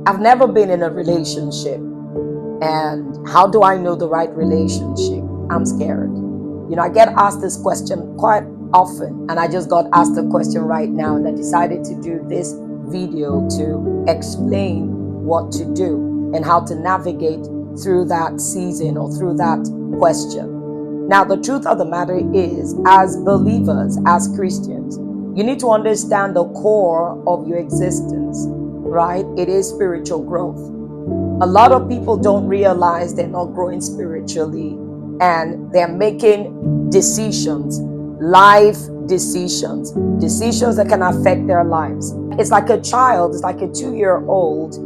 I've never been in a relationship. And how do I know the right relationship? I'm scared. I get asked this question quite often, and I just got asked the question right now, and I decided to do this video to explain what to do and how to navigate through that season or through that question. Now, the truth of the matter is, as believers, as Christians, you need to understand the core of your existence, right? It is spiritual growth. A lot of people don't realize they're not growing spiritually, and they're making decisions, life decisions, decisions that can affect their lives. It's like a child, it's like a 2-year-old,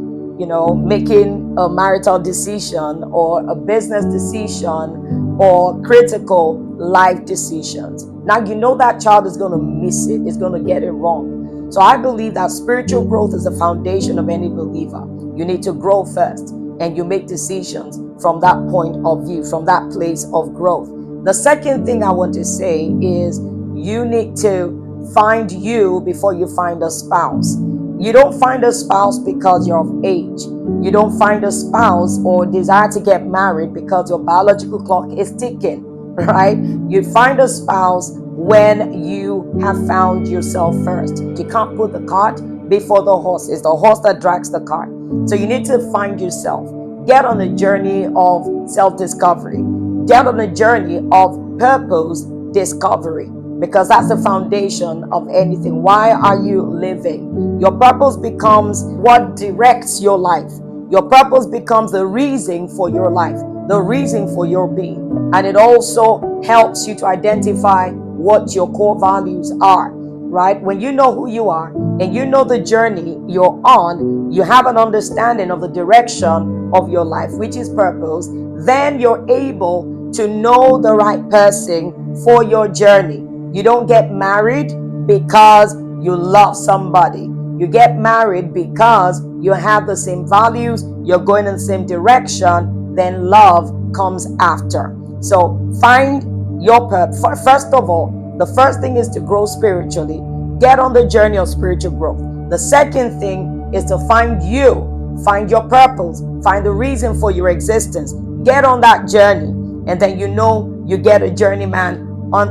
making a marital decision or a business decision or critical life decisions. Now, that child is going to miss it, is going to get it wrong. So I believe that spiritual growth is the foundation of any believer. You need to grow first, and you make decisions from that point of view, from that place of growth. The second thing I want to say is you need to find you before you find a spouse. You don't find a spouse because you're of age. You don't find a spouse or desire to get married because your biological clock is ticking, right? You find a spouse when you have found yourself first. You can't put the cart before the horse. It's the horse that drags the cart. So you need to find yourself. Get on a journey of self-discovery. Get on a journey of purpose discovery, because that's the foundation of anything. Why are you living? Your purpose becomes what directs your life. Your purpose becomes the reason for your life, the reason for your being. And it also helps you to identify what your core values are, right? When you know who you are and you know the journey you're on, you have an understanding of the direction of your life, which is purpose, then you're able to know the right person for your journey. You don't get married because you love somebody. You get married because you have the same values, you're going in the same direction, then love comes after. So find your purpose. First of all, the first thing is to grow spiritually. Get on the journey of spiritual growth. The second thing is to find you, find your purpose, find the reason for your existence. Get on that journey, and then you get a journeyman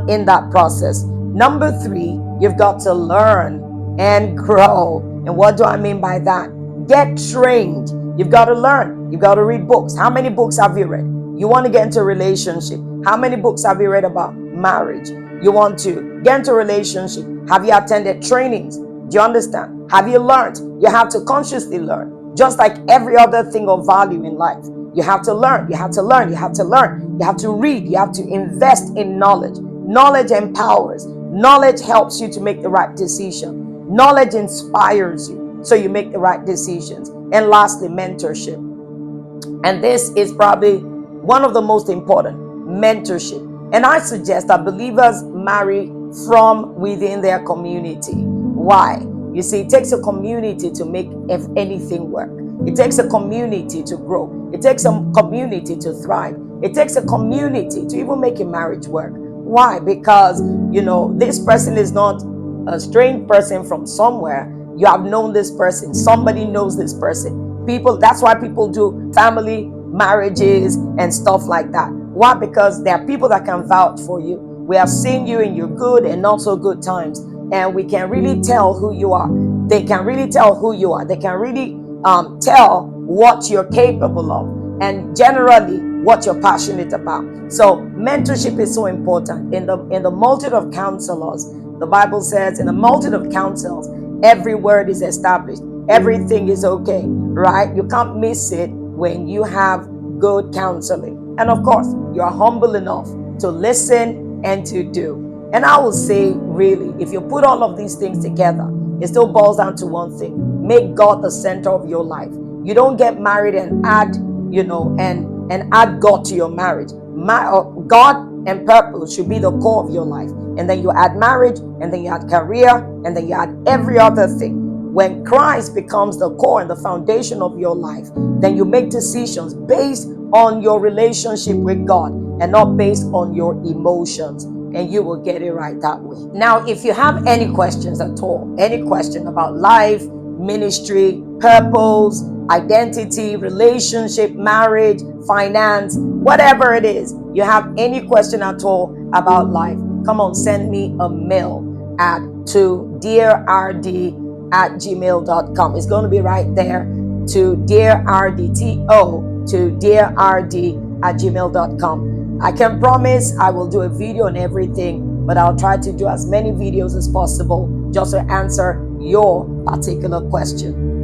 in that process. Number 3, you've got to learn and grow. And what do I mean by that? Get trained. You've got to learn. You've got to read books. How many books have you read? You want to get into a relationship. How many books have you read about marriage? You want to get into a relationship. Have you attended trainings? Do you understand? Have you learned? You have to consciously learn. Just like every other thing of value in life. You have to learn. You have to learn. You have to learn. You have to read. You have to invest in knowledge. Knowledge empowers. Knowledge helps you to make the right decision. Knowledge inspires you so you make the right decisions. And lastly, mentorship. And this is probably one of the most important, mentorship. And I suggest that believers marry from within their community. Why? You see, it takes a community to make anything work. It takes a community to grow. It takes a community to thrive. It takes a community to even make a marriage work. Why? Because, this person is not a strange person from somewhere. You have known this person. Somebody knows this person. That's why people do family marriages and stuff like that. Why? Because there are people that can vouch for you. We have seen you in your good and not so good times, and we can really tell who you are. They can really tell who you are. They can really tell what you're capable of, and generally what you're passionate about. So mentorship is so important. In the multitude of counselors, the Bible says, in a multitude of counsels, every word is established. Everything is okay, right? You can't miss it when you have good counseling. And of course, you're humble enough to listen and to do. And I will say, really, if you put all of these things together, it still boils down to one thing: make God the center of your life. You don't get married and add, and add God to your marriage. God and purpose should be the core of your life. And then you add marriage, and then you add career, and then you add every other thing. When Christ becomes the core and the foundation of your life, then you make decisions based on your relationship with God and not based on your emotions, and you will get it right that way. Now, if you have any questions at all, any question about life, ministry, purpose, identity, relationship, marriage, finance, whatever it is. You have any question at all about life, come on, send me a mail to dearrd@gmail.com. It's going to be right there, to dearrd, to dearrd@gmail.com. I can promise I will do a video on everything, but I'll try to do as many videos as possible just to answer your particular question.